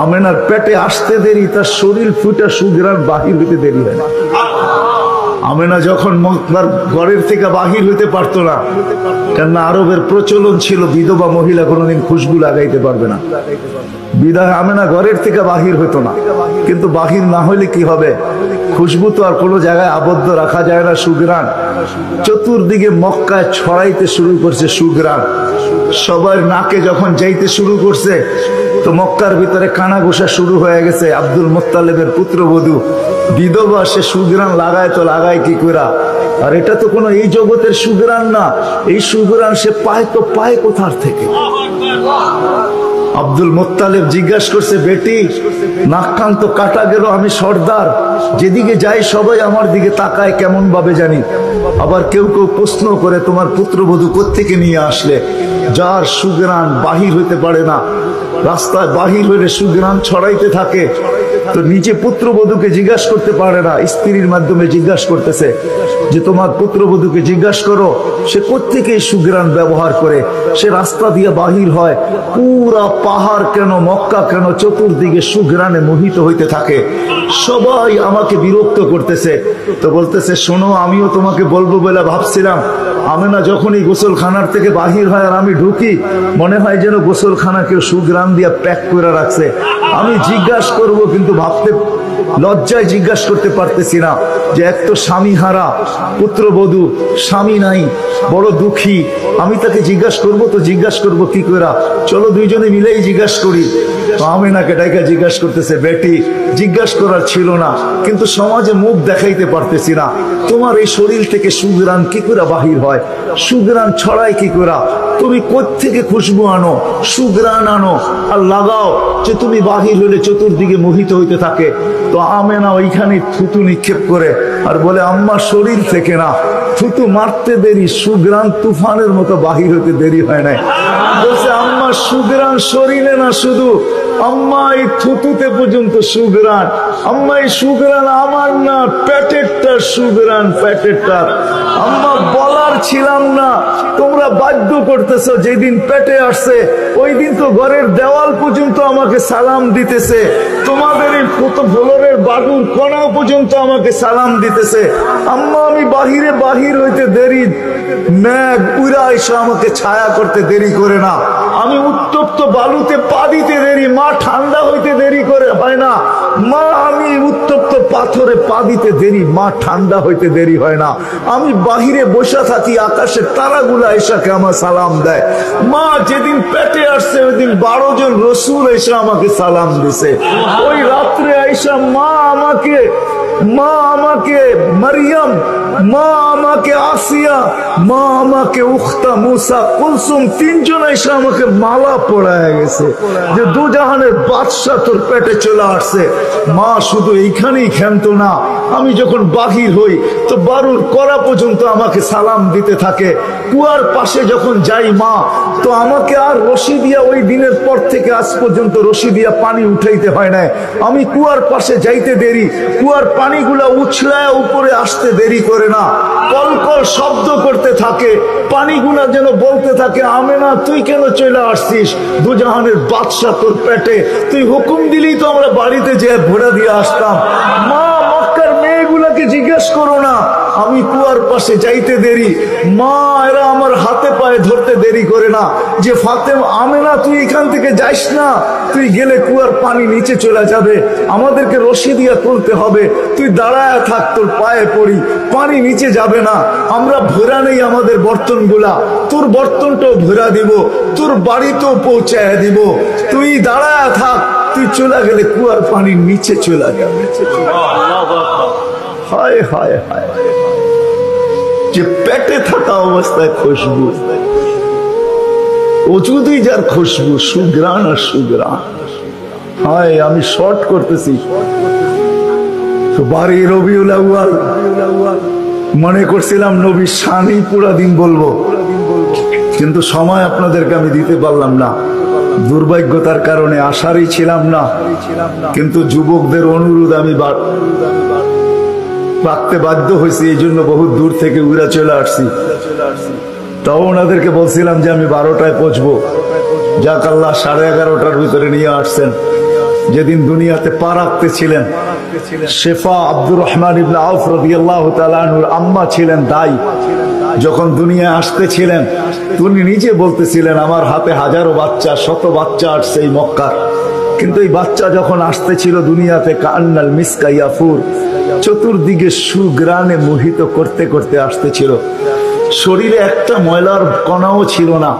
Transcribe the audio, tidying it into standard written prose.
আমেনার পেটে আসতে দেরি, তার শরীর ফুটা সুঘ্রাণ বাহির হইতে দেরি হয় না। আমেনা যখন মক্কার ঘরের থেকে বাহির হইতে পারতো না, কেননা আরবের প্রচলন ছিল বিধবা মহিলা কোনোদিন খুশবু লাগাইতে পারবে না, বিদায় আমেনা ঘরের থেকে বাহির হইতো না। কিন্তু বাহির না হইলে কি হবে, খুশবু তো আর কোনো জায়গায় আবদ্ধ রাখা যায় না। সুঘ্রাণ চতুর্দিকে মক্কায় ছড়াইতে শুরু করছে সুঘ্রাণ। সবার নাকে যখন যাইতে শুরু করছে তো মক্কার ভিতরে কানা ঘোষা শুরু হয়ে গেছে। আব্দুল মুত্তালিবের পুত্রবধূ বিধবা, সে সুঘ্রাণ লাগায় তো লাগায় কি করা। আর এটা তো কোনো এই জগতের সুঘ্রাণ না, এই সুঘ্রাণ সে পায় তো পায় কোথার থেকে। আব্দুল মুত্তালিব জিজ্ঞাসা করছে, বেটি নাক কান তো কাটা গেল, আমি সর্দার, যেদিকে যাই সবাই আমার দিকে তাকায় কেমন ভাবে জানি। আবার কেউ কেউ প্রশ্ন করে, তোমার পুত্রবধূ কোত্থেকে নিয়ে আসলে? যার সুঘ্রাণ বাহির হইতে পারে না, রাস্তায় বাহির হইলে সুঘ্রাণ ছড়াইতে থাকে, তো নিজে পুত্রবধূকে জিজ্ঞাসা করতে পারে না, স্ত্রীর মাধ্যমে জিজ্ঞাসা করতেছে যে তোমার পুত্রবধূকে জিজ্ঞাসা করো সে কোত্থেকে সুঘ্রাণ ব্যবহার করে। সে রাস্তা দিয়ে বাহির হয়, পুরা পাহাড় কেন মক্কা কেন চতুর্দিকে সুঘ্রাণে মোহিত হইতে থাকে। সবাই আমাকে বিরক্ত করতেছে। তো বলতেছে, শোনো, আমিও তোমাকে বলবো বলে ভাবছিলাম। আমেনা যখনই গোসলখানার থেকে বাহির হয় আর আমি ঢুকি, মনে হয় যেন গোসলখানা কেউ সুঘ্রাণ দিয়ে প্যাক করে রাখছে। আমি জিজ্ঞাসা করব, কিন্তু ভাবতে লজ্জায় জিজ্ঞাসা করতে পারতেছি না, যে এক তো স্বামী হারা পুত্রবধূ, স্বামী নাই, বড় দুঃখী, আমি তাকে জিজ্ঞাসা করব তো জিজ্ঞাসা করব কি করে? চলো দুইজনে মিলেই জিজ্ঞাসা করি। তো আমেনাকে ডাইকা জিজ্ঞাসা করতেছে, বেটি জিজ্ঞাসা করার ছিল না, কিন্তু সমাজে মুখ দেখাইতে পারতেছি না, তোমার এই শরীর থেকে সুঘ্রাণ কি করে বাহির হয়, সুঘ্রাণ ছড়ায় কি করে? তুমি কোত্থেকে খুশবু আনো, সুঘ্রাণ আনো আর লাগাও যে তুমি বাহির হলে চতুর্দিকে মোহিত হইতে থাকে। তো আমেনা ওইখানে থুতু নিক্ষেপ করে আর বলে, আম্মার শরীর থেকে না, থুতু মারতে দেরি, সুঘ্রাণ তুফানের মতো বাহির হতে দেরি হয় নাই। বলছে, আম্মার সুঘ্রাণ শরীরে না, শুধু আম্মা এই থুতুতে পর্যন্ত সুঘ্রাণ। আম্মা এই সুঘ্রাণ আমার না, পেটেরটা সুঘ্রাণ, পেটেরটা। আম্মা বলার ছিলাম না, তোমরা বাধ্য করতেছো। যেদিন পেটে আসছে ওই দিন তো ঘরের দেওয়াল পর্যন্ত আমাকে সালাম দিতেছে, তোমাদের এই ফ্লোরের বাড়ুর কোণা পর্যন্ত আমাকে সালাম দিতেছে। আম্মা আমি বাহিরে বাহির হইতে দেরি, মেঘ উড়া এসে আমাকে ছায়া করতে দেরি করে না। আমি উত্তপ্ত বালুতে পা দিতে দেরি, মা ঠান্ডা হইতে দেরি করে হয় না। মা আমি উত্তপ্ত পাথরে পা দিতে দেরি, মা ঠান্ডা হইতে দেরি হয় না। আমি বাহিরে বসে থাকি, আকাশের তারাগুলা এসাকে আমার সালাম দেয়। মা যেদিন পেটে আসছে ওই দিন 12 জন রসুল এসে আমাকে সালাম দিছে। ওই রাত্রে আইসা মা আমাকে মারিয়াম, মা আমাকে আসিয়া, মা আমাকে উখতা মুসা কুলসুম, 3 জন এসে আমাকে মালা পড়ায় গেছে যে দুজাহানের বাদশা তোর পেটে চলে আসছে। মা শুধু এইখানেই ক্ষান্ত না, আমি যখন বাহির হই তো বারুর করা পর্যন্ত আমাকে সালাম দিতে থাকে। কুয়ার পাশে যখন যাই মা, তো আমাকে আর রশি দিয়া, ওই দিনের পর থেকে আজ পর্যন্ত রশি দিয়া পানি উঠাইতে হয় না। আমি কুয়ার পাশে যাইতে দেরি, কুয়ার পানিগুলা উছলায় উপরে আসতে দেরি করে না, কলকল শব্দ করতে থাকে, পানিগুলা যেন বলতে থাকে, আমেনা তুই কেন চলে আসছিস, দুজাহানের বাদশা তোর পেটে, তুই হুকুম দিলেই তো আমরা বাড়িতে যেয়ে ভোরা দিয়ে আসতাম। মা মক্কার মেয়েগুলাকে জিজ্ঞেস করো না, আমি কুয়ার পাশে যাইতে দেরি, মা এরা আমার হাতে পায়ে ধরতে দেরি করে না, যে ফাতেমা আমেনা তুই এখান থেকে যাইস না, তুই গেলে কুয়ার পানি নিচে চলে যাবে, আমাদেরকে রশি দিয়া তুলতে হবে, তুই দাঁড়ায় থাক, তোর পায়ে পড়ি, পানি নিচে যাবে না, আমরা ভরা নেই আমাদের বর্তনগুলা, তোর বর্তনটাও ভরা দিব, তোর বাড়িতেও পৌঁছায় দিব, তুই দাঁড়ায় থাক, তুই চলে গেলে কুয়ার পানি নিচে চলে যাবে। হায় হায় হায়, যে পেটে থাকা অবস্থায় খুশবু, ওজুদই যার খুশবু, সুঘ্রাণ আর সুঘ্রাণ। হায় আমি শর্ট করতেছি, তো বাড়ি রবিউল আউয়াল মনে করছিলাম নবীর শানই পুরা দিন বলবো, কিন্তু সময় আপনাদেরকে আমি দিতে পারলাম না, দুর্ভাগ্যতার কারণে আসারই ছিলাম না। কিন্তু যুবকদের অনুরোধ আমি রাখতে বাধ্য হয়েছি, এই জন্য বহু দূর থেকে উড়া চলে আসছি। তাও ওনাদেরকে বলছিলাম যে আমি 12টায় পৌঁছবো, যাক আল্লাহ 11:30টার ভিতরে নিয়ে আসছেন। যেদিন দুনিয়াতে পা রাখতেছিলেন, শেফা আব্দুর রহমান ইবনে আউফ রাদিয়াল্লাহু তাআলা আনহুর আম্মা ছিলেন দাই। যখন দুনিয়ায় আসতেছিলেন তিনি নিজে বলতেছিলেন, আমার হাতে হাজারো বাচ্চা, শত বাচ্চা আসছে এই মক্কার, কিন্তু এই বাচ্চা যখন আসতেছিল দুনিয়াতে কান্নাল মিসকা ইয়াফুর, চতুর্দিকে সুগ্রানে মোহিত করতে করতে আসতেছিল, শরীরে একটা ময়লার কণাও ছিল না।